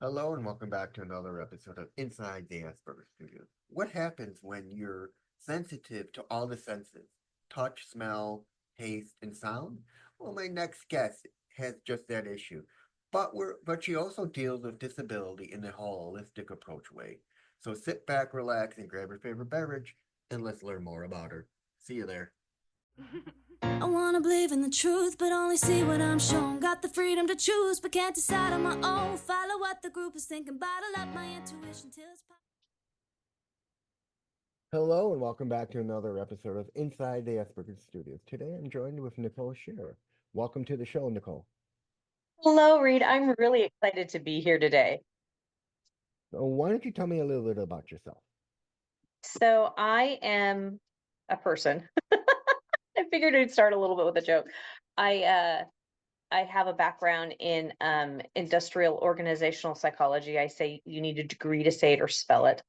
Hello and welcome back to another episode of Inside the Asperger Studio. What happens when you're sensitive to all the senses? Touch, smell, taste, and sound? Well, my next guest has just that issue. But she also deals with disability in a holistic approach way. So sit back, relax, and grab your favorite beverage, and let's learn more about her. See you there. I wanna believe in the truth, but only see what I'm shown. Got the freedom to choose, but can't decide on my own. Follow what the group is thinking, bottle up my intuition till it's Hello and welcome back to another episode of Inside the Asperger Studios. Today I'm joined with Nicole Shir. Welcome to the show, Nicole. Hello, Reed. I'm really excited to be here today. So why don't you tell me a little bit about yourself? So I am a person. I figured I'd start a little bit with a joke. I uh I have a background in industrial organizational psychology. I say you need a degree to say it or spell it.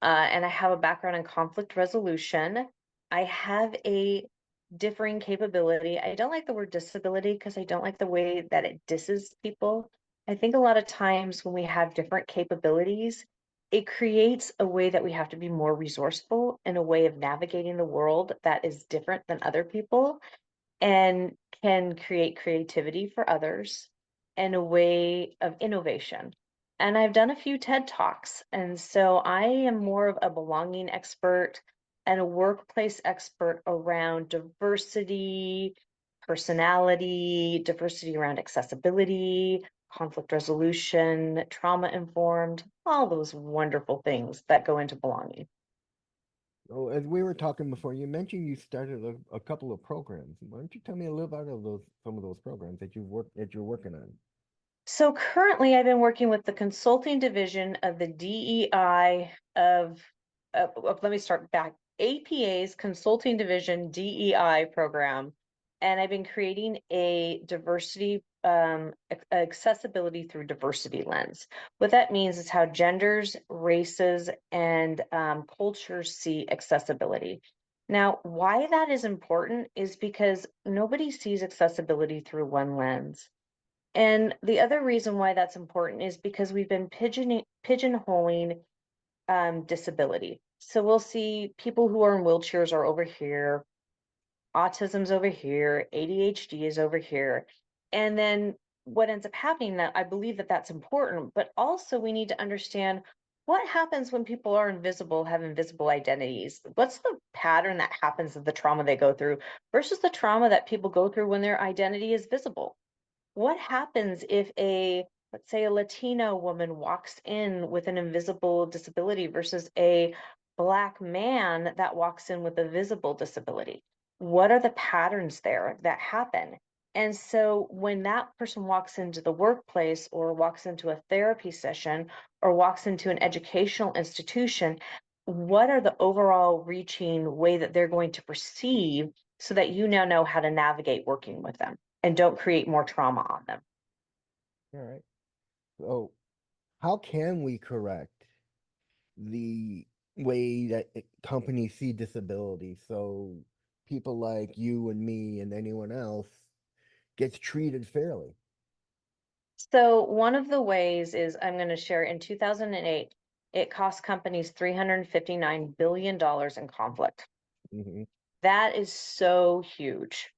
And I have a background in conflict resolution. I have a differing capability. I don't like the word disability because I don't like the way that it disses people. I think a lot of times when we have different capabilities, it creates a way that we have to be more resourceful in a way of navigating the world that is different than other people and can create creativity for others and a way of innovation. And I've done a few TED Talks, and so I am more of a belonging expert and a workplace expert around diversity, personality, diversity around accessibility, conflict resolution, trauma informed, all those wonderful things that go into belonging. Oh, as we were talking before, you mentioned you started a couple of programs. Why don't you tell me a little about some of those programs that you're working on? So currently, I've been working with the consulting division of the DEI let me start back, APA's consulting division DEI program. And I've been creating a diversity, accessibility through diversity lens. What that means is how genders, races, and cultures see accessibility. Now, why that is important is because nobody sees accessibility through one lens. And the other reason why that's important is because we've been pigeonholing disability. So we'll see people who are in wheelchairs are over here, autism's over here, ADHD is over here. And then what ends up happening, that I believe that that's important, but also we need to understand what happens when people are invisible, have invisible identities. What's the pattern that happens of the trauma they go through versus the trauma that people go through when their identity is visible? What happens if let's say, a Latino woman walks in with an invisible disability versus a Black man that walks in with a visible disability? What are the patterns there that happen? And so when that person walks into the workplace or walks into a therapy session or walks into an educational institution, what are the overall reaching way that they're going to perceive so that you now know how to navigate working with them and don't create more trauma on them? All right. So, how can we correct the way that companies see disability so people like you and me and anyone else gets treated fairly? So one of the ways is I'm going to share in 2008, it cost companies $359 billion in conflict. Hmm. That is so huge.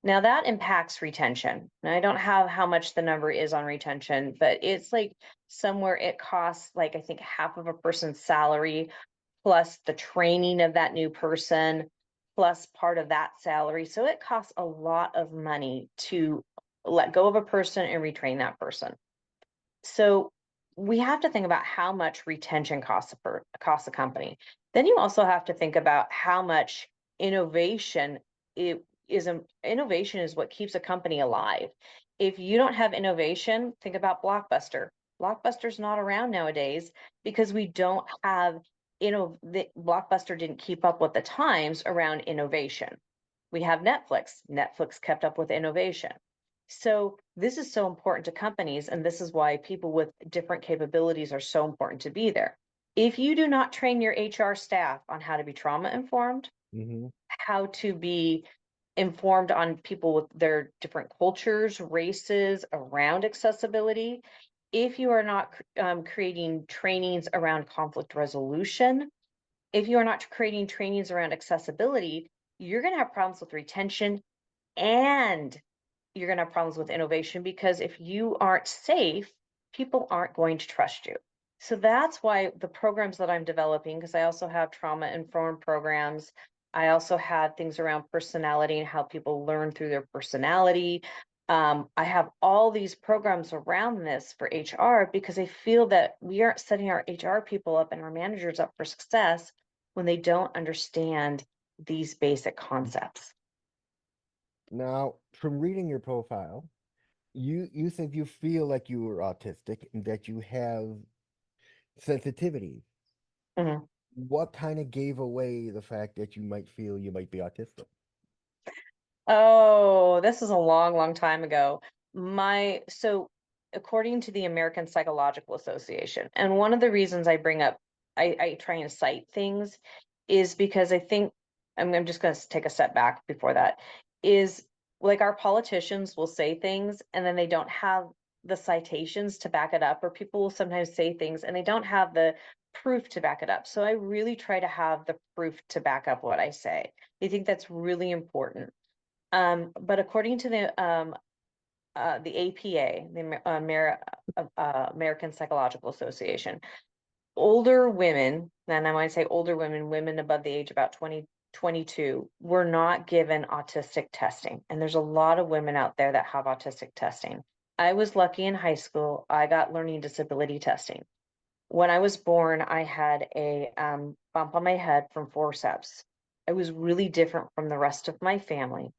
Now that impacts retention. Now I don't have how much the number is on retention, but it's like somewhere it costs like I think half of a person's salary plus the training of that new person plus part of that salary. So it costs a lot of money to let go of a person and retrain that person. So we have to think about how much retention costs a company. Then you also have to think about how much innovation it is. Innovation is what keeps a company alive. If you don't have innovation, think about Blockbuster. Blockbuster's not around nowadays because we don't have, the Blockbuster didn't keep up with the times around innovation. We have Netflix. Netflix kept up with innovation. So this is so important to companies, and this is why people with different capabilities are so important to be there. If you do not train your HR staff on how to be trauma informed, Hmm. how to be informed on people with their different cultures, races around accessibility, if you are not creating trainings around conflict resolution, if you are not creating trainings around accessibility, you're going to have problems with retention, and you're going to have problems with innovation, because if you aren't safe, people aren't going to trust you. So that's why the programs that I'm developing, because I also have trauma informed programs. I also have things around personality and how people learn through their personality. I have all these programs around this for HR, because I feel that we aren't setting our HR people up and our managers up for success when they don't understand these basic concepts. Now, from reading your profile, you said you feel like you were autistic and that you have sensitivity. Mhm. What kind of gave away the fact that you might feel you might be autistic? Oh, this is a long, long time ago. So according to the American Psychological Association, and one of the reasons I bring up, I try and cite things, is because I think, I'm just going to take a step back before that, is like our politicians will say things and then they don't have the citations to back it up, or people will sometimes say things and they don't have the proof to back it up. So I really try to have the proof to back up what I say. I think that's really important. But according to the APA, the American Psychological Association, older women, and I might say older women, women above the age about 20, 22, were not given autistic testing. And there's a lot of women out there that have autistic testing. I was lucky in high school, I got learning disability testing. When I was born, I had a bump on my head from forceps. I was really different from the rest of my family.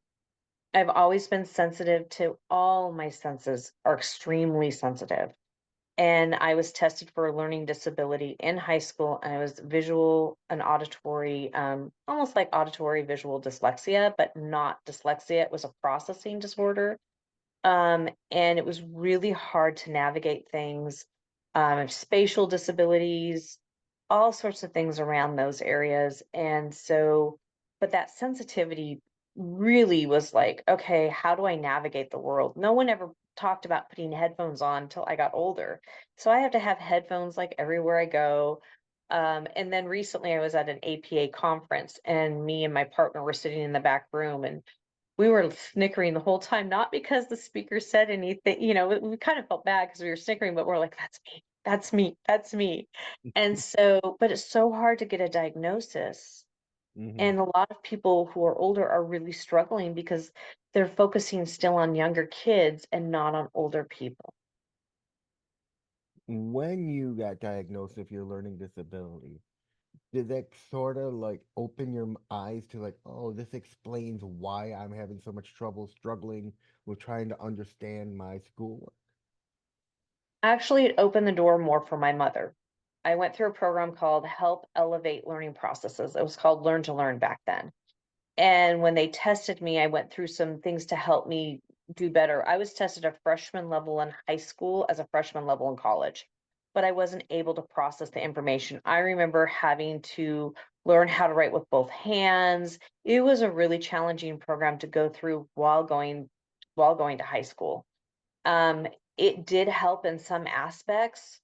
I've always been sensitive to all my senses are extremely sensitive. And I was tested for a learning disability in high school, and I was visual and auditory, almost like auditory visual dyslexia, but not dyslexia. It was a processing disorder. And it was really hard to navigate things, spatial disabilities, all sorts of things around those areas. And so, but that sensitivity really was like, okay, how do I navigate the world? No one ever talked about putting headphones on until I got older. So I have to have headphones like everywhere I go. And then recently I was at an APA conference, and me and my partner were sitting in the back room, and we were snickering the whole time, not because the speaker said anything, we kind of felt bad because we were snickering, but we're like, that's me, that's me, that's me. And so, but it's so hard to get a diagnosis. Hmm. And a lot of people who are older are really struggling because they're focusing still on younger kids and not on older people. When you got diagnosed with your learning disability, did that sort of like open your eyes to like, oh, this explains why I'm having so much trouble struggling with trying to understand my schoolwork? Actually, it opened the door more for my mother. I went through a program called Help Elevate Learning Processes. It was called Learn to Learn back then. And when they tested me, I went through some things to help me do better. I was tested a freshman level in high school as a freshman level in college, but I wasn't able to process the information. I remember having to learn how to write with both hands. It was a really challenging program to go through while going to high school. Um, it did help in some aspects,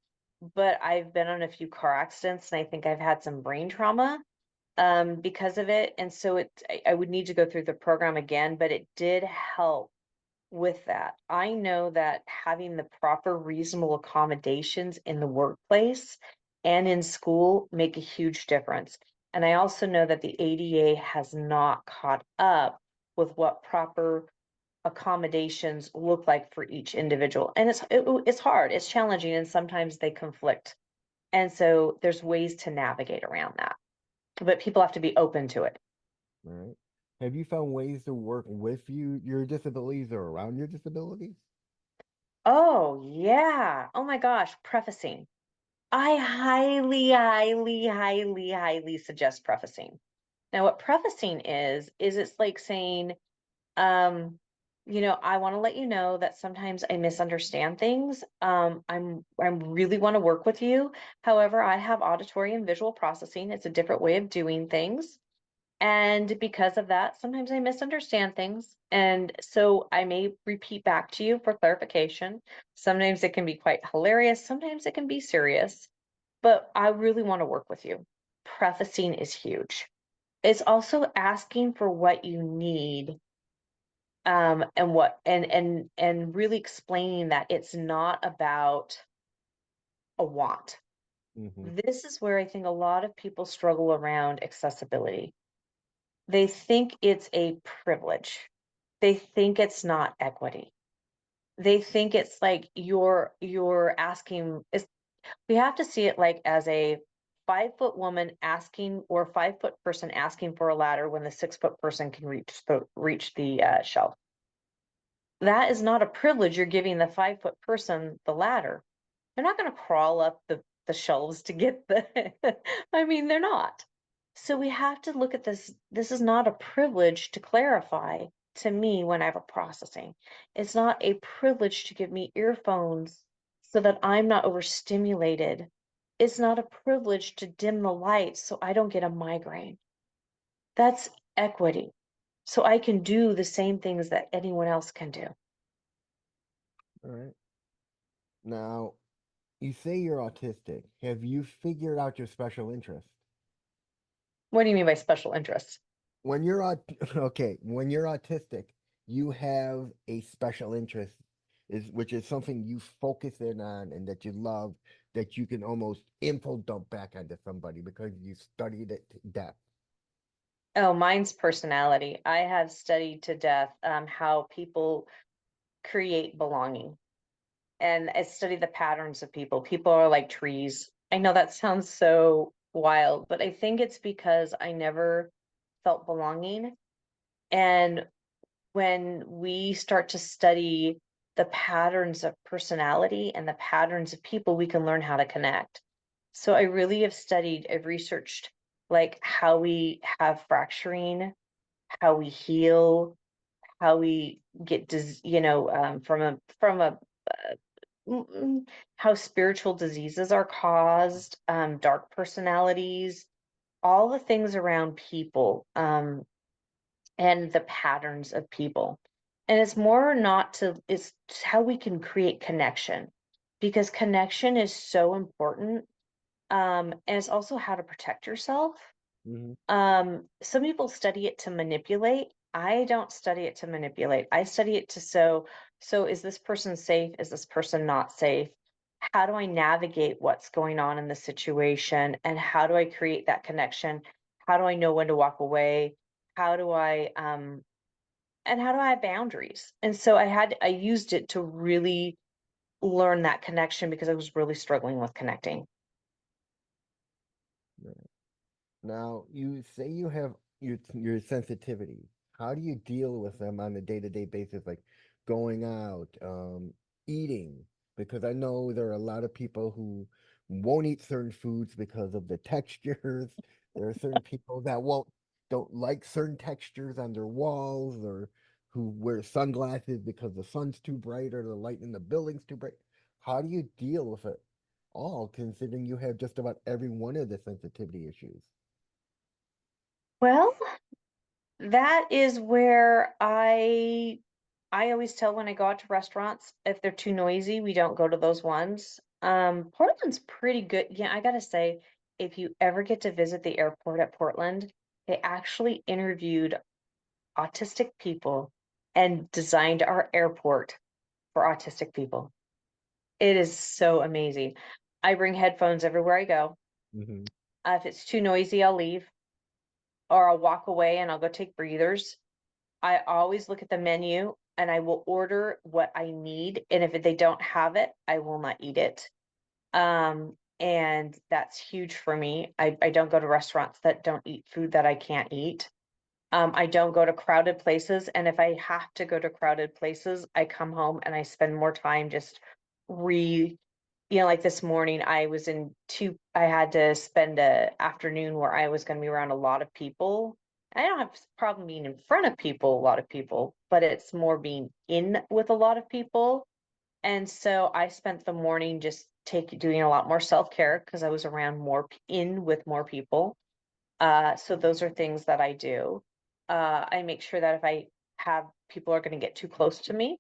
but I've been on a few car accidents and I think I've had some brain trauma because of it. And so I would need to go through the program again, but it did help with that. I know that having the proper reasonable accommodations in the workplace and in school make a huge difference. And I also know that the ADA has not caught up with what proper accommodations look like for each individual. And it's hard, it's challenging, and sometimes they conflict. And so there's ways to navigate around that, but people have to be open to it. All right. Have you found ways to work with your disabilities or around your disabilities? Oh, yeah. Oh my gosh, prefacing. I highly, highly, highly, highly suggest prefacing. Now, what prefacing is it's like saying, um, I want to let you know that sometimes I misunderstand things. I really want to work with you. However, I have auditory and visual processing. It's a different way of doing things. And because of that, sometimes I misunderstand things. And so I may repeat back to you for clarification. Sometimes it can be quite hilarious, sometimes it can be serious, but I really want to work with you. Prefacing is huge. It's also asking for what you need, and what and really explaining that it's not about a want. Hmm. This is where I think a lot of people struggle around accessibility. They think it's a privilege. They think it's not equity. They think it's like you're asking is we have to see it like as a 5 foot woman asking or 5 foot person asking for a ladder when the 6 foot person can reach the shelf. That is not a privilege. You're giving the 5 foot person the ladder. They're not going to crawl up the shelves to get the I mean, they're not. So we have to look at this. This is not a privilege to clarify to me when I have a processing. It's not a privilege to give me earphones so that I'm not overstimulated. It's not a privilege to dim the lights so I don't get a migraine. That's equity. So I can do the same things that anyone else can do. All right. Now, you say you're autistic. Have you figured out your special interest? What do you mean by special interests? When you're okay, when you're autistic, you have a special interest, is which is something you focus in on and that you love, that you can almost info dump back onto somebody because you studied it to death. Oh, mine's personality. I have studied to death how people create belonging. And I study the patterns of people. People are like trees. I know that sounds so wild, but I think it's because I never felt belonging. And when we start to study the patterns of personality and the patterns of people, we can learn how to connect. So I really have studied, I've researched like how we have fracturing, how we heal, how we get from a how spiritual diseases are caused, dark personalities, all the things around people, and the patterns of people. And it's more not to, it's how we can create connection because connection is so important. And it's also how to protect yourself. Hmm. Some people study it to manipulate. I don't study it to manipulate. I study it to so is this person safe? Is this person not safe? How do I navigate what's going on in the situation? And how do I create that connection? How do I know when to walk away? How do I and how do I have boundaries? And so I used it to really learn that connection because I was really struggling with connecting. Now, you say you have your sensitivities. How do you deal with them on a day-to-day basis, like going out, eating? Because I know there are a lot of people who won't eat certain foods because of the textures. There are certain people that don't like certain textures on their walls, or who wear sunglasses because the sun's too bright or the light in the building's too bright. How do you deal with it all, considering you have just about every one of the sensitivity issues? Well, that is where I always tell when I go out to restaurants, if they're too noisy, we don't go to those ones. Portland's pretty good. Yeah, I gotta say, if you ever get to visit the airport at Portland, they actually interviewed autistic people and designed our airport for autistic people. It is so amazing. I bring headphones everywhere I go. Hmm. If it's too noisy, I'll leave or I'll walk away and I'll go take breathers. I always look at the menu and I will order what I need. And if they don't have it, I will not eat it. And that's huge for me. I don't go to restaurants that don't eat food that I can't eat. I don't go to crowded places. And if I have to go to crowded places, I come home and I spend more time just re like this morning, I had to spend a afternoon where I was going to be around a lot of people. I don't have a problem being in front of people, a lot of people, but it's more being in with a lot of people. And so I spent the morning just doing a lot more self-care because I was around in with more people. So those are things that I do. I make sure that if I have people are going to get too close to me,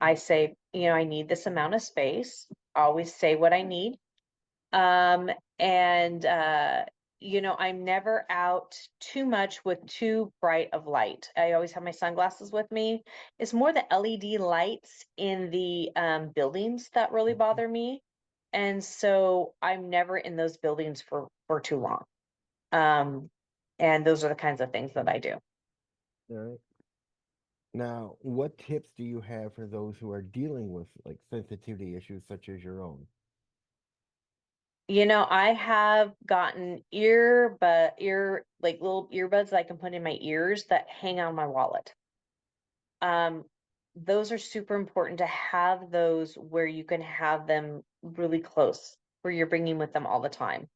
I say, I need this amount of space. Always say what I need. Um, and I'm never out too much with too bright of light. I always have my sunglasses with me. It's more the LED lights in the buildings that really Mhm. bother me. And so I'm never in those buildings for too long. Um, and those are the kinds of things that I do. All right. Now, what tips do you have for those who are dealing with like sensitivity issues such as your own? I have gotten like little earbuds that I can put in my ears that hang on my wallet. Um, those are super important to have those where you can have them really close, where you're bringing with them all the time.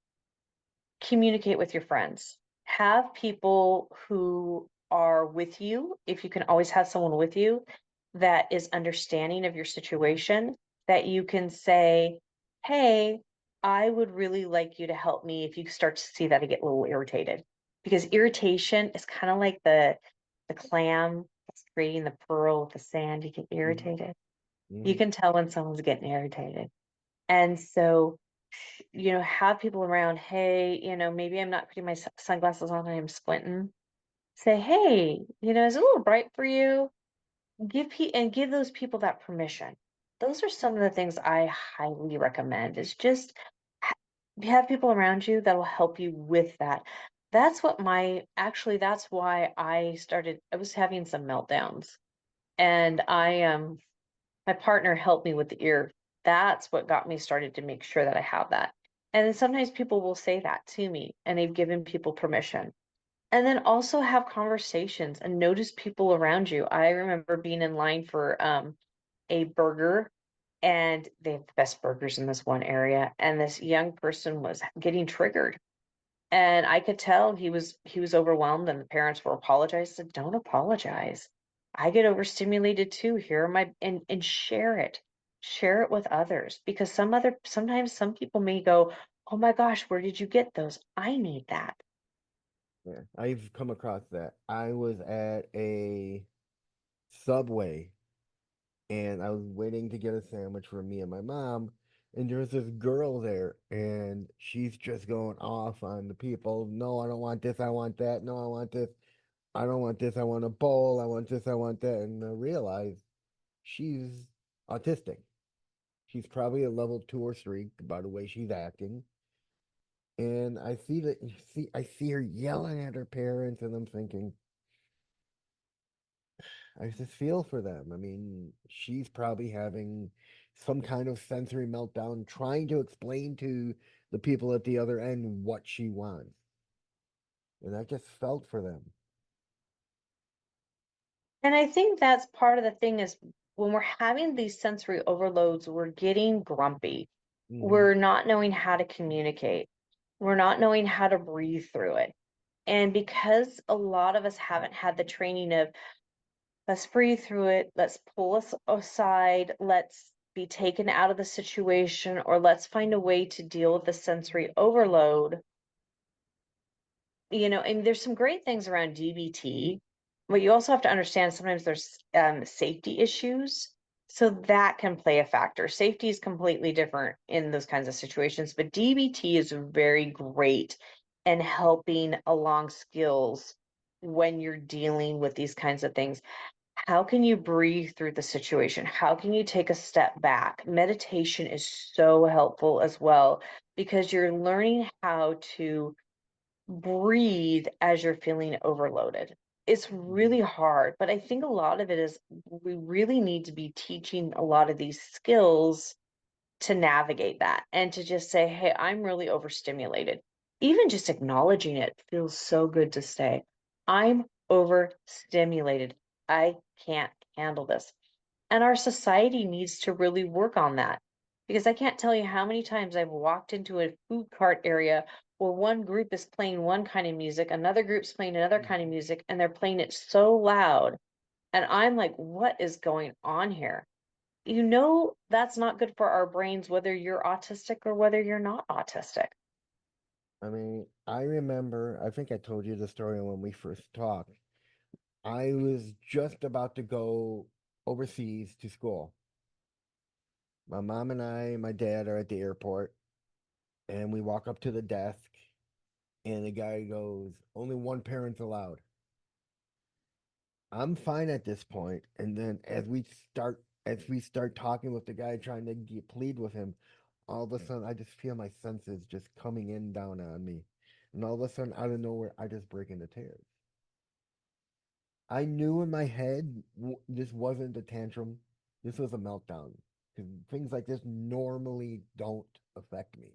Communicate with your friends. Have people who are with you, if you can always have someone with you that is understanding of your situation, that you can say, hey, I would really like you to help me if you start to see that I get a little irritated. Because irritation is kind of like the clam that's creating the pearl with the sand. You get Hmm. irritated. You Hmm. can tell when someone's getting irritated. And so have people around, hey, maybe I'm not putting my sunglasses on and I'm squinting. Say, hey, is it a little bright for you? Give those people that permission. Those are some of the things I highly recommend is just ha- have people around you that will help you with that. That's why I was having some meltdowns and my partner helped me with the ear. That's what got me started to make sure that I have that. And then sometimes people will say that to me and they've given people permission. And then also have conversations and notice people around you. I remember being in line for a burger and they have the best burgers in this one area. And this young person was getting triggered. And I could tell he was overwhelmed and the parents were apologizing. I said, don't apologize. I get overstimulated too. Here are my and share it. Share it with others because sometimes some people may go, oh my gosh, where did you get those? I need that. Yeah, I've come across that. I was at a Subway and I was waiting to get a sandwich for me and my mom, and there was this girl there, and she's just going off on the people. No, I don't want this. I want that. No, I want this. I don't want this. I want a bowl. I want this. I want that. And I realized she's autistic. She's probably a level 2 or 3 by the way she's acting. And I see her yelling at her parents, and I'm thinking, I just feel for them. I mean, she's probably having some kind of sensory meltdown, trying to explain to the people at the other end what she wants. And I just felt for them. And I think that's part of the thing is when we're having these sensory overloads, we're getting grumpy. Hmm. We're not knowing how to communicate. We're not knowing how to breathe through it. And because a lot of us haven't had the training of let's breathe through it, let's pull us aside, let's be taken out of the situation, or let's find a way to deal with the sensory overload. And there's some great things around DBT, but you also have to understand sometimes there's safety issues. So that can play a factor. Safety is completely different in those kinds of situations, but DBT is very great in helping along skills when you're dealing with these kinds of things. How can you breathe through the situation? How can you take a step back? Meditation is so helpful as well because you're learning how to breathe as you're feeling overloaded. It's Hmm. really hard, but I think a lot of it is we really need to be teaching a lot of these skills to navigate that and to just say, hey, I'm really overstimulated. Even just acknowledging it feels so good to say, I'm overstimulated. I can't handle this. And our society needs to really work on that because I can't tell you how many times I've walked into a food cart area where one group is playing one kind of music, another group's playing another kind of music, and they're playing it so loud. And I'm like, what is going on here? That's not good for our brains, whether you're autistic or whether you're not autistic. I mean, I remember, I think I told you the story when we first talked. I was just about to go overseas to school. My mom and I and my dad are at the airport, and we walk up to the desk, and the guy goes, "Only one parent's allowed." I'm fine at this point, and then as we start talking with the guy, trying to plead with him, all of a sudden I just feel my senses just coming in down on me, and all of a sudden out of nowhere I just break into tears. I knew in my head this wasn't a tantrum, this was a meltdown, because things like this normally don't affect me.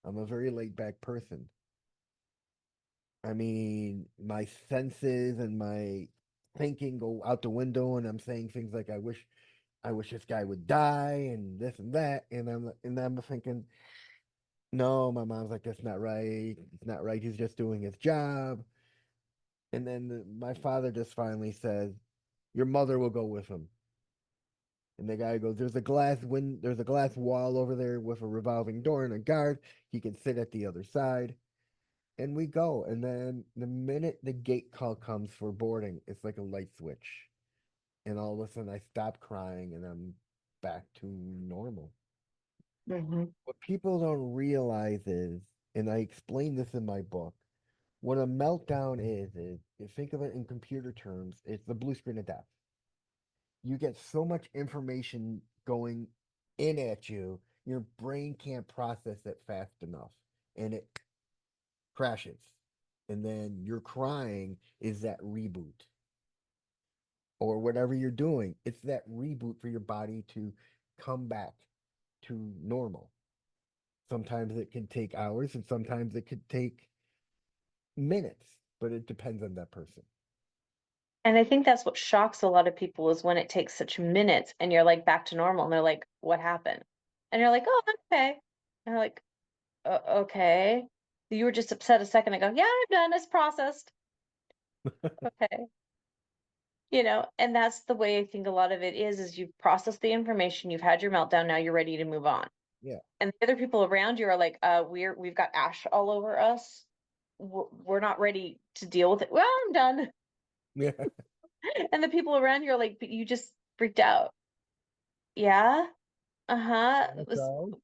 I'm a very laid back person. I mean, my senses and my thinking go out the window, and I'm saying things like, I wish this guy would die, and this and that, and I'm thinking, no, my mom's like, that's not right. It's not right. He's just doing his job. And then my father just finally says, your mother will go with him. And the guy goes, there's a glass wall over there with a revolving door and a guard. He can sit at the other side. And we go. And then the minute the gate call comes for boarding, it's like a light switch. And all of a sudden I stop crying and I'm back to normal. Hmm. What people don't realize is, and I explain this in my book, what a meltdown is you think of it in computer terms, it's the blue screen of death. You get so much information going in at you, your brain can't process it fast enough, and it crashes. And then your crying is that reboot, or whatever you're doing. It's that reboot for your body to come back to normal. Sometimes it can take hours, and sometimes it could take minutes, but it depends on that person. And I think that's what shocks a lot of people is when it takes such minutes and you're like back to normal and they're like, what happened? And you're like, oh, I'm okay. And they're like, okay. You were just upset a second ago. Yeah, I'm done. It's processed. Okay. And that's the way I think a lot of it is you've processed the information, you've had your meltdown, now you're ready to move on. Yeah. And the other people around you are like, we've got ash all over us. We're not ready to deal with it. Well, I'm done. Yeah. And the people around you are like, but you just freaked out. Yeah. Uh-huh. It That's was, all.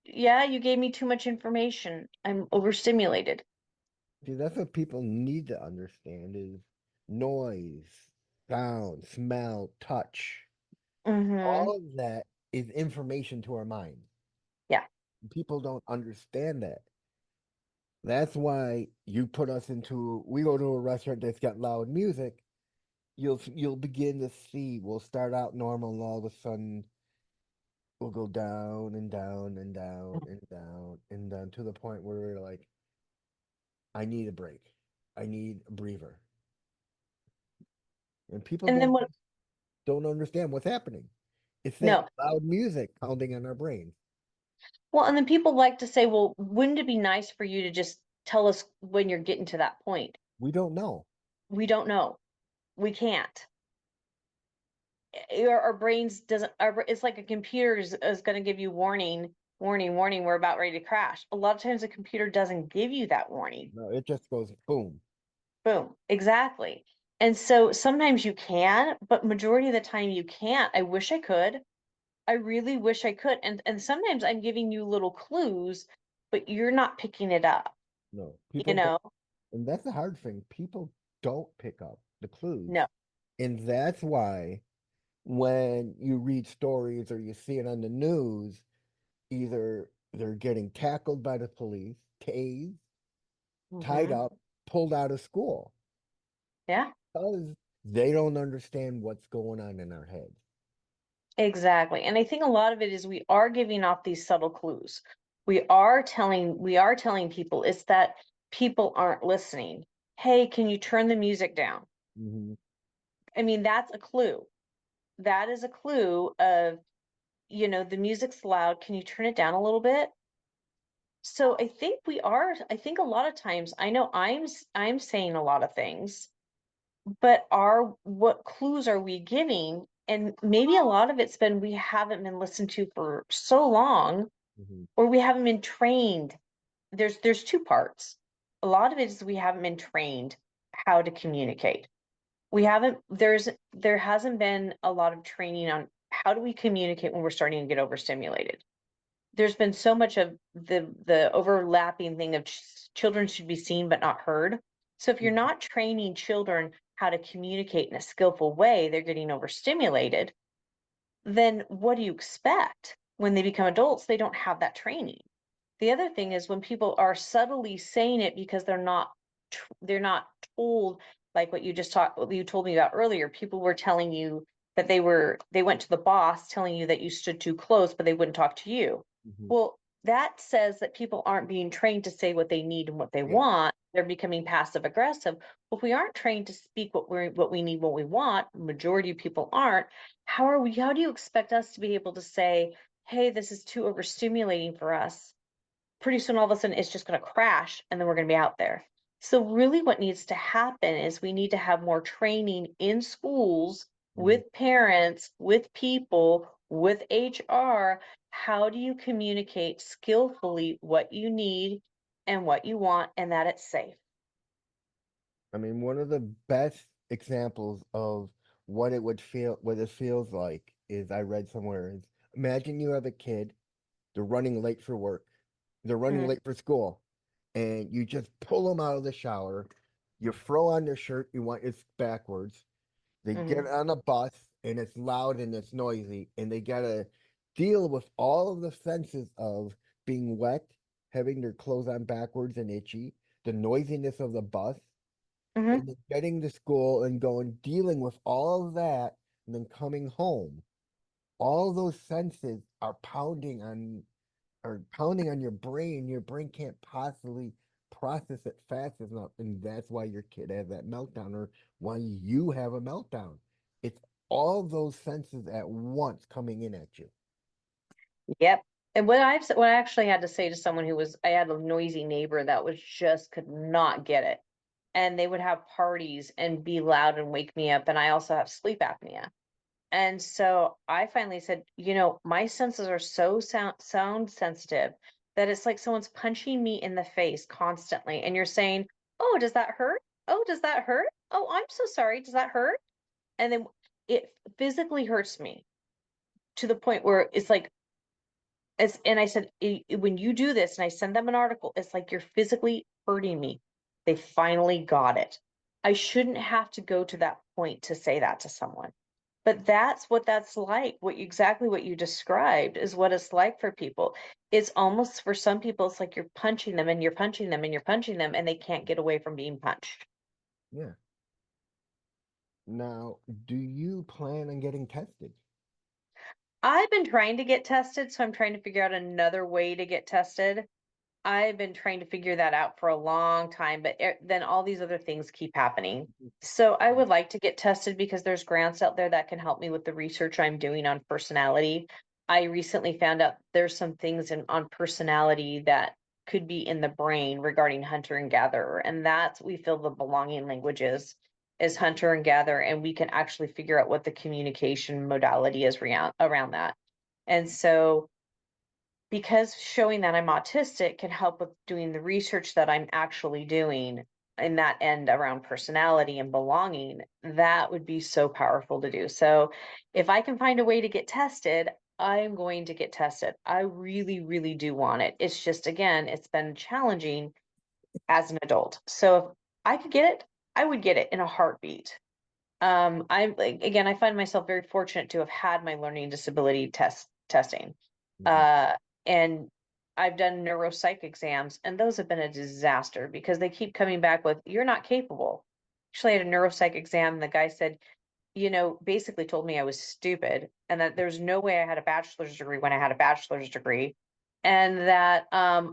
yeah, you gave me too much information. I'm overstimulated. See, that's what people need to understand is noise, sound, smell, touch. Mm-hmm. All of that is information to our mind. Yeah. People don't understand that. That's why we go to a restaurant that's got loud music, you'll begin to see we'll start out normal and all of a sudden we'll go down and down and down and down and down to the point where we're like, I need a break. I need a breather. And people And then what? don't understand what's happening. It's that No. loud music pounding on our brains. Well, and then people like to say, well, wouldn't it be nice for you to just tell us when you're getting to that point? We don't know. We don't know. We can't. Our brains doesn't, it's like a computer is going to give you warning, warning, warning, we're about ready to crash. A lot of times a computer doesn't give you that warning. No, it just goes boom. Boom. Exactly. And so sometimes you can, but majority of the time you can't. I wish I could. I really wish I could. And sometimes I'm giving you little clues, but you're not picking it up, No, you people don't. know? And that's the hard thing. People don't pick up the clues. No. And that's why when you read stories or you see it on the news, either they're getting tackled by the police, tased, tied Hmm. up, pulled out of school Yeah, because they don't understand what's going on in our heads. exactly. And I think a lot of it is we are giving off these subtle clues. We are telling people it's that people aren't listening. Hey, can you turn the music down? Hmm. I mean, that's a clue. That is a clue of, the music's loud. Can you turn it down a little bit? So I think a lot of times, I know I'm saying a lot of things, but what clues are we giving? And maybe a lot of it's been we haven't been listened to for so long, Hmm. or we haven't been trained there's two parts. A lot of it is we haven't been trained how to communicate. We haven't there hasn't been a lot of training on how do we communicate when we're starting to get overstimulated. There's been so much of the overlapping thing of children should be seen but not heard. So if you're Mhm. not training children how to communicate in a skillful way, they're getting overstimulated. Then what do you expect? When they become adults, they don't have that training. The other thing is when people are subtly saying it because they're not told, like what you told me about earlier. People were telling you that they went to the boss telling you that you stood too close, but they wouldn't talk to you. Mhm. Well, that says that people aren't being trained to say what they need and what they Yeah. want. They're becoming passive aggressive. Well, if we aren't trained to speak what we need, what we want, majority of people aren't, how do you expect us to be able to say, hey, this is too overstimulating for us? Pretty soon all of a sudden it's just going to crash and then we're going to be out there. So really what needs to happen is we need to have more training in schools Mhm. with parents, with people, with HR. How do you communicate skillfully what you need and what you want and that it's safe? I mean, one of the best examples of what it feels like is I read somewhere is imagine you have a kid, they're running late for work, they're running Mhm, late for school, and you just pull them out of the shower, you throw on their shirt, you want it's backwards, they get mhm, on a bus and it's loud and it's noisy, and they gotta deal with all of the senses of being wet, having their clothes on backwards and itchy, the noisiness of the bus, mhm. and then getting to school and going dealing with all of that and then coming home. All those senses are pounding on your brain can't possibly process it fast enough, and that's why your kid has that meltdown or why you have a meltdown. It's all those senses at once coming in at you. Yep. And what I actually had to say to someone I had a noisy neighbor that was just could not get it. And they would have parties and be loud and wake me up. And I also have sleep apnea. And so I finally said, my senses are so sound sensitive that it's like someone's punching me in the face constantly. And you're saying, oh, does that hurt? Oh, does that hurt? Oh, I'm so sorry. Does that hurt? And then it physically hurts me to the point where it's like, and I said, when you do this, and I send them an article, it's like you're physically hurting me. They finally got it. I shouldn't have to go to that point to say that to someone. But that's what that's like. Exactly what you described is what it's like for people. It's almost for some people, it's like you're punching them and you're punching them and you're punching them, and they can't get away from being punched. Yeah. Now, do you plan on getting tested? I've been trying to get tested, so I'm trying to figure out another way to get tested. I've been trying to figure that out for a long time, but then all these other things keep happening. So I would like to get tested because there's grants out there that can help me with the research I'm doing on personality. I recently found out there's some things on personality that could be in the brain regarding hunter and gatherer, and that's we feel the belonging languages is hunter and gatherer, and we can actually figure out what the communication modality is around that. And so because showing that I'm autistic can help with doing the research that I'm actually doing in that end around personality and belonging, that would be so powerful to do. So if I can find a way to get tested, I'm going to get tested. I really, really do want it. It's just, again, it's been challenging as an adult. So if I could get it, I would get it in a heartbeat. I'm like, again, I find myself very fortunate to have had my learning disability testing. Mhm. Uh, and I've done neuropsych exams, and those have been a disaster because they keep coming back with, you're not capable. Actually, I had a neuropsych exam, and the guy said, basically told me I was stupid and that there's no way I had a bachelor's degree when I had a bachelor's degree. And that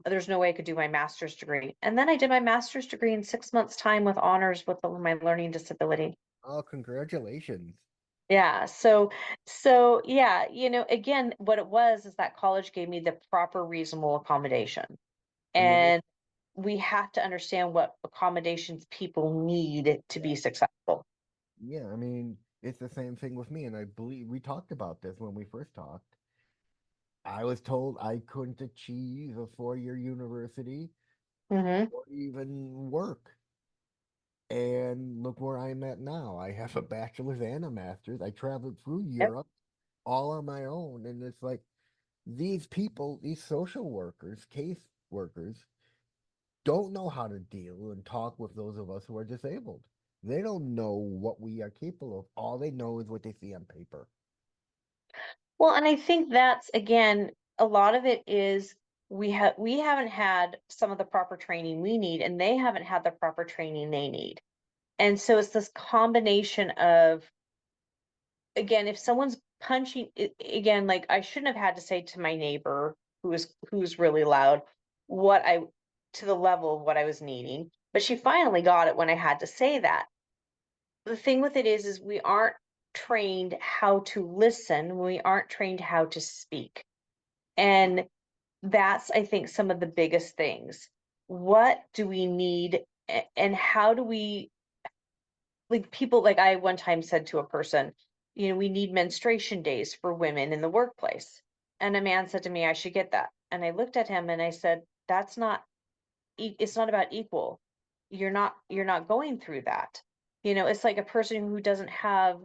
there's no way I could do my master's degree. And then I did my master's degree in 6 months' time with honors with my learning disability. Oh, congratulations. Yeah, so yeah, again, what it was is that college gave me the proper reasonable accommodation. I mean, And we have to understand what accommodations people need to be successful. yeah, I mean, it's the same thing with me, and I believe we talked about this when we first talked. I was told I couldn't achieve a 4-year university, Mm-hmm. or even work. And look where I'm at now. I have a bachelor's and a master's. I traveled through Yep. Europe all on my own. And it's like these people, these social workers, case workers, don't know how to deal and talk with those of us who are disabled. They don't know what we are capable of. All they know is what they see on paper. Well, and I think that's again, a lot of it is we haven't had some of the proper training we need, and they haven't had the proper training they need. And so it's this combination of, again, if someone's punching again, like I shouldn't have had to say to my neighbor who's really loud what I to the level of what I was needing, but she finally got it when I had to say that. The thing with it is we aren't trained how to listen, we aren't trained how to speak. And that's, I think, some of the biggest things. What do we need and how do we, like, people, like I one time said to a person, we need menstruation days for women in the workplace. And a man said to me, I should get that. And I looked at him and I said, that's not it's not about equal. You're not going through that. It's like a person who doesn't have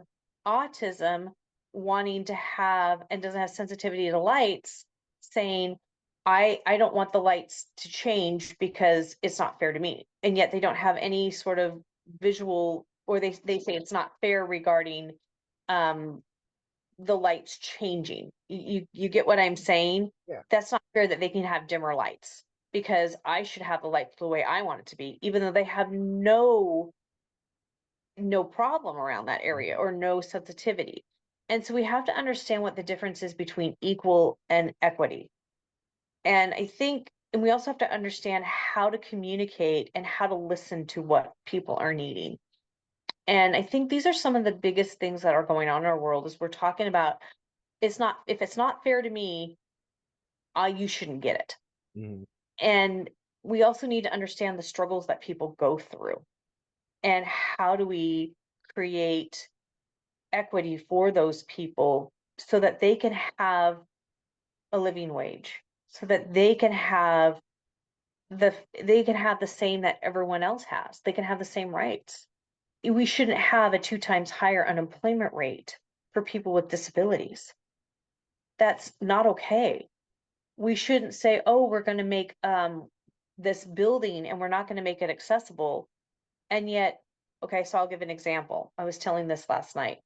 autism wanting to have and doesn't have sensitivity to lights saying, I don't want the lights to change because it's not fair to me. And yet they don't have any sort of visual, or they say it's not fair regarding um the lights changing. You get what I'm saying? Yeah. That's not fair that they can have dimmer lights because I should have the lights the way I want it to be, even though they have no problem around that area or no sensitivity. And so we have to understand what the difference is between equal and equity. And I think, and we also have to understand how to communicate and how to listen to what people are needing. And I think these are some of the biggest things that are going on in our world is we're talking about if it's not fair to me, you shouldn't get it. Mhm. And we also need to understand the struggles that people go through and how do we create equity for those people so that they can have a living wage, so that they can have the same that everyone else has. They can have the same rights. We shouldn't have a 2 times higher unemployment rate for people with disabilities. That's not okay. We shouldn't say, oh, we're going to make this building and we're not going to make it accessible. And yet, okay, so I'll give an example. I was telling this last night.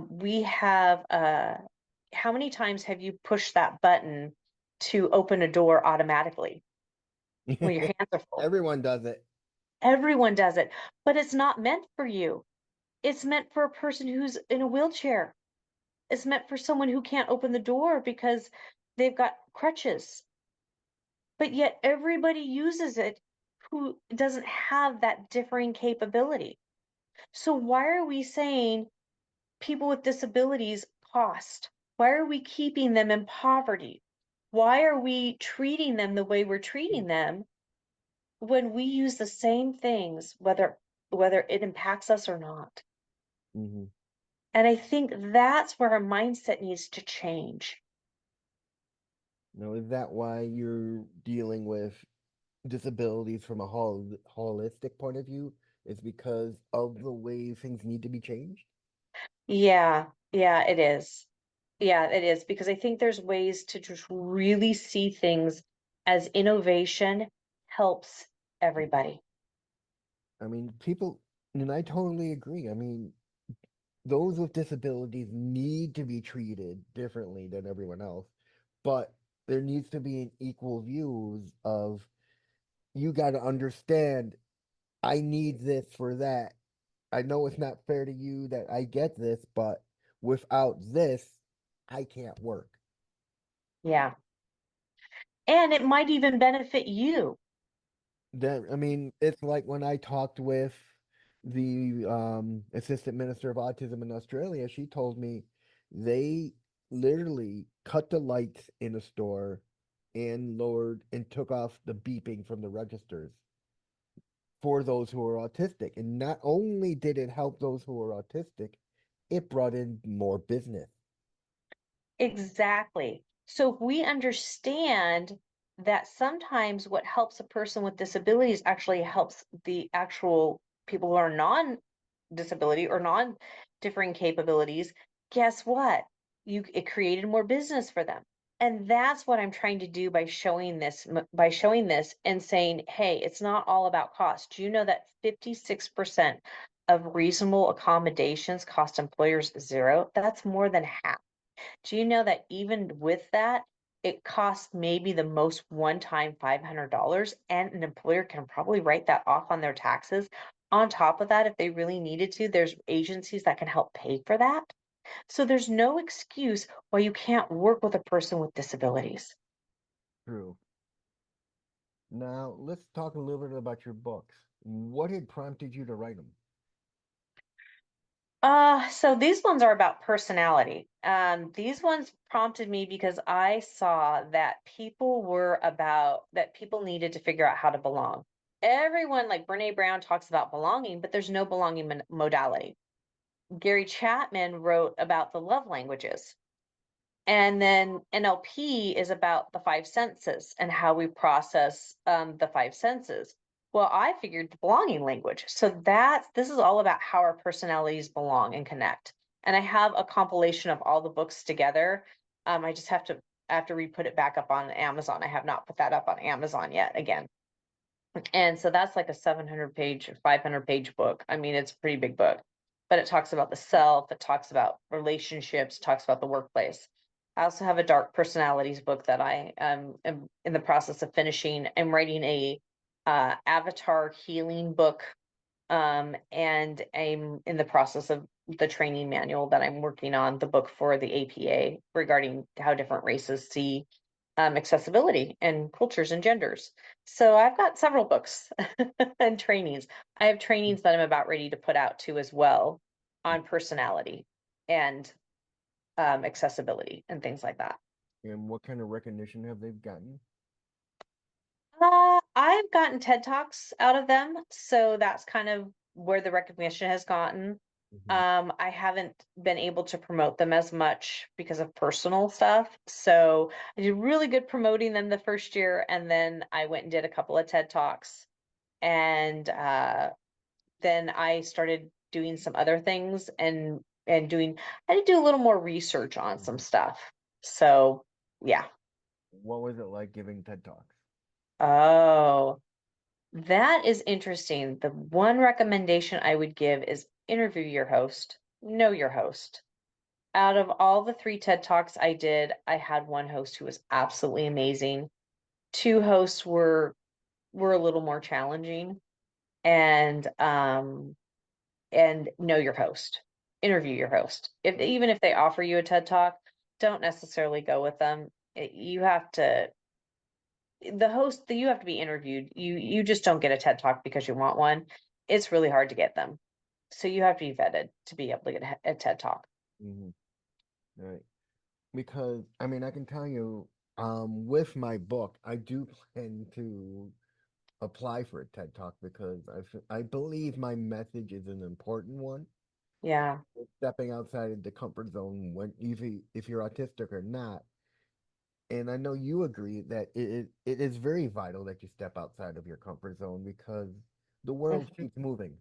We have how many times have you pushed that button to open a door automatically when your hands are full? Everyone does it. Everyone does it, but it's not meant for you. It's meant for a person who's in a wheelchair. It's meant for someone who can't open the door because they've got crutches. But yet everybody uses it who doesn't have that differing capability. So why are we saying people with disabilities cost? Why are we keeping them in poverty? Why are we treating them the way we're treating them when we use the same things, whether it impacts us or not? Hmm. And I think that's where our mindset needs to change. Now, is that why you're dealing with disabilities from a holistic point of view? Is because of the way things need to be changed? Yeah, yeah, it is. Yeah, it is because I think there's ways to just really see things as innovation helps everybody. I mean, people, and I totally agree. I mean, those with disabilities need to be treated differently than everyone else, but there needs to be an equal views of you got to understand I need this for that. I know it's not fair to you that I get this, but without this, I can't work. Yeah. And it might even benefit you. That I mean, it's like when I talked with the assistant minister of autism in Australia, she told me they literally cut the lights in a store and lowered and took off the beeping from the registers for those who are autistic. And not only did it help those who are autistic, it brought in more business. Exactly. So if we understand that sometimes what helps a person with disabilities actually helps the actual people who are non-disability or non-differing capabilities. Guess what? It created more business for them. And that's what I'm trying to do by showing this and saying, hey, it's not all about cost. Do you know that 56% of reasonable accommodations cost employers zero? That's more than half. Do you know that even with that, it costs maybe the most one time $500, and an employer can probably write that off on their taxes? On top of that, if they really needed to, there's agencies that can help pay for that. So there's no excuse why you can't work with a person with disabilities. True. Now, let's talk a little bit about your books. What had prompted you to write them? So these ones are about personality. These ones prompted me because I saw that people needed to figure out how to belong. Everyone, like Brene Brown, talks about belonging, but there's no belonging modality. Gary Chapman wrote about the love languages. And then NLP is about the five senses and how we process the five senses. Well, I figured the belonging language. So this is all about how our personalities belong and connect. And I have a compilation of all the books together. I just have to re-put it back up on Amazon. I have not put that up on Amazon yet again. And so that's like a 700 page, 500 page book. I mean, it's a pretty big book, but it talks about the self, it talks about relationships, talks about the workplace. I also have a dark personalities book that I am in the process of finishing. I'm writing a avatar healing book, and I'm in the process of the training manual that I'm working on, the book for the APA regarding how different races see accessibility and cultures and genders. So I've got several books and trainings. I have trainings that I'm about ready to put out too as well on personality and accessibility and things like that. And what kind of recognition have they gotten? I've gotten TED Talks out of them, so that's kind of where the recognition has gotten. Hmm. I haven't been able to promote them as much because of personal stuff. So I did really good promoting them the first year, and then I went and did a couple of TED Talks, and then I started doing some other things and doing. I had to do a little more research on some Hmm. stuff. So yeah. What was it like giving TED Talks? Oh. That is interesting. The one recommendation I would give is interview your host, know your host. Out of all the three TED Talks I did, I had one host who was absolutely amazing. Two hosts were a little more challenging, and know your host. Interview your host. Even if they offer you a TED Talk, don't necessarily go with them. You have to the host that you have to be interviewed. You just don't get a TED Talk because you want one. It's really hard to get them. So you have to be vetted to be able to get a TED Talk. Hmm. Right. Because I mean, I can tell you, with my book, I do plan to apply for a TED Talk because I believe my message is an important one. Yeah. Stepping outside of the comfort zone, when if you're autistic or not. And I know you agree that it is very vital that you step outside of your comfort zone because the world Mhm. keeps moving.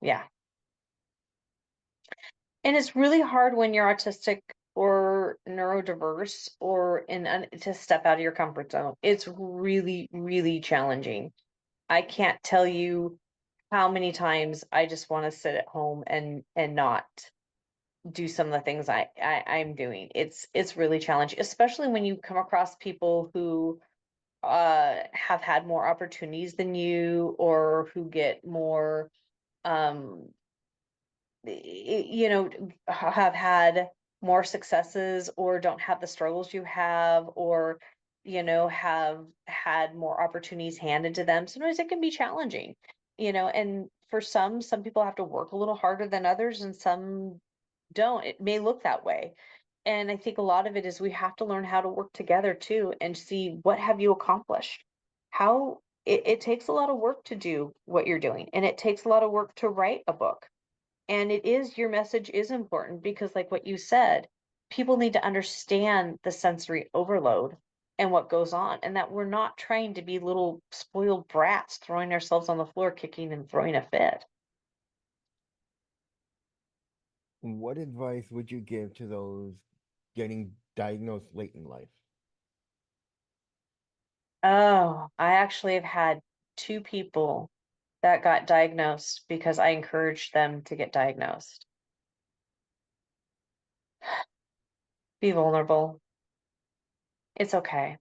Yeah. And it's really hard when you're autistic or neurodiverse or to step out of your comfort zone. It's really, really challenging. I can't tell you how many times I just want to sit at home and not do some of the things I'm doing. It's really challenging, especially when you come across people who have had more opportunities than you, or who get more um have had more successes, or don't have the struggles you have, or have had more opportunities handed to them. Sometimes it can be challenging, and for some people have to work a little harder than others, and some don't. It may look that way. And I think a lot of it is we have to learn how to work together too and see what have you accomplished. It takes a lot of work to do what you're doing, and it takes a lot of work to write a book. And your message is important because, like what you said, people need to understand the sensory overload and what goes on, and that we're not trying to be little spoiled brats throwing ourselves on the floor, kicking and throwing a fit. What advice would you give to those getting diagnosed late in life? Oh, I actually have had two people that got diagnosed because I encouraged them to get diagnosed. Be vulnerable. It's okay.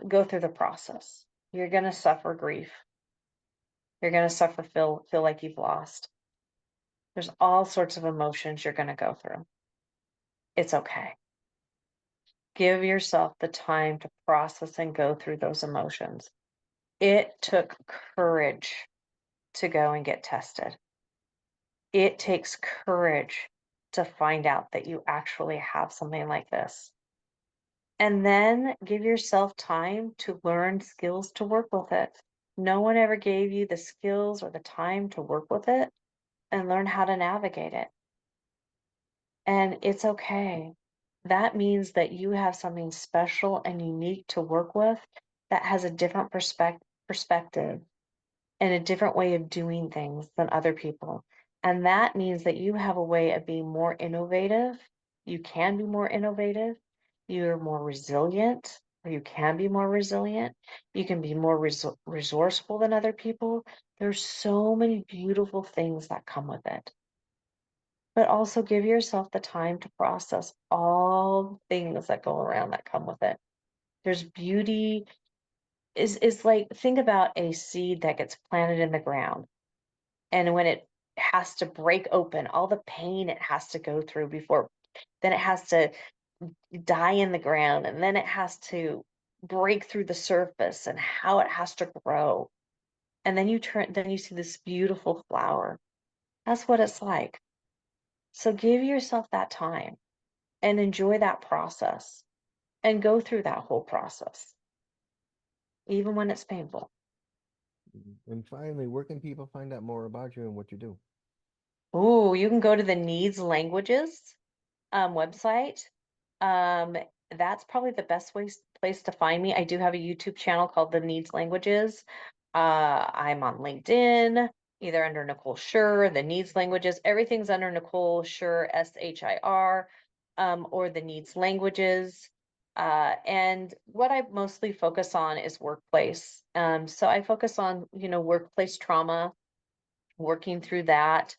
Go through the process. You're going to suffer grief. You're going to feel like you've lost. There's all sorts of emotions you're going to go through. It's okay. Give yourself the time to process and go through those emotions. It took courage to go and get tested. It takes courage to find out that you actually have something like this. And then give yourself time to learn skills to work with it. No one ever gave you the skills or the time to work with it and learn how to navigate it. And it's okay. That means that you have something special and unique to work with that has a different perspective and a different way of doing things than other people. And that means that you have a way of being more innovative. You can be more innovative. You're more resilient, or you can be more resilient. You can be more resourceful than other people. There's so many beautiful things that come with it. But also give yourself the time to process all the things that go around that come with it. There's beauty. Is like, think about a seed that gets planted in the ground. And when it has to break open, all the pain it has to go through before, then it has to die in the ground, and then it has to break through the surface and how it has to grow. And then you see this beautiful flower. That's what it's like. So give yourself that time and enjoy that process and go through that whole process, even when it's painful. And finally, where can people find out more about you and what you do? Ooh, you can go to the Needs Languages website. Um, that's probably the best place to find me. I do have a YouTube channel called The Needs Languages. I'm on LinkedIn, either under Nicole Shir, The Needs Languages. Everything's under Nicole Shir, Shir, or The Needs Languages. And what I mostly focus on is workplace. So I focus on, workplace trauma, working through that.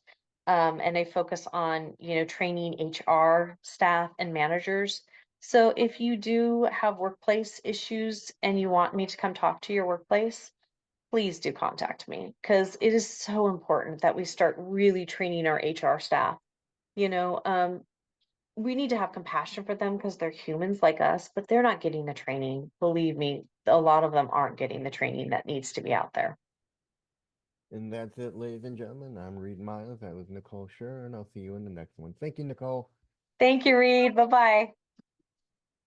And I focus on, training HR staff and managers. So if you do have workplace issues and you want me to come talk to your workplace, please do contact me, because it is so important that we start really training our HR staff. You know, um, we need to have compassion for them because they're humans like us, but they're not getting the training. Believe me, a lot of them aren't getting the training that needs to be out there. And that's it, ladies and gentlemen. I'm Reed Miles. That was Nicole Shir, and I'll see you in the next one. Thank you, Nicole. Thank you, Reed. Bye bye.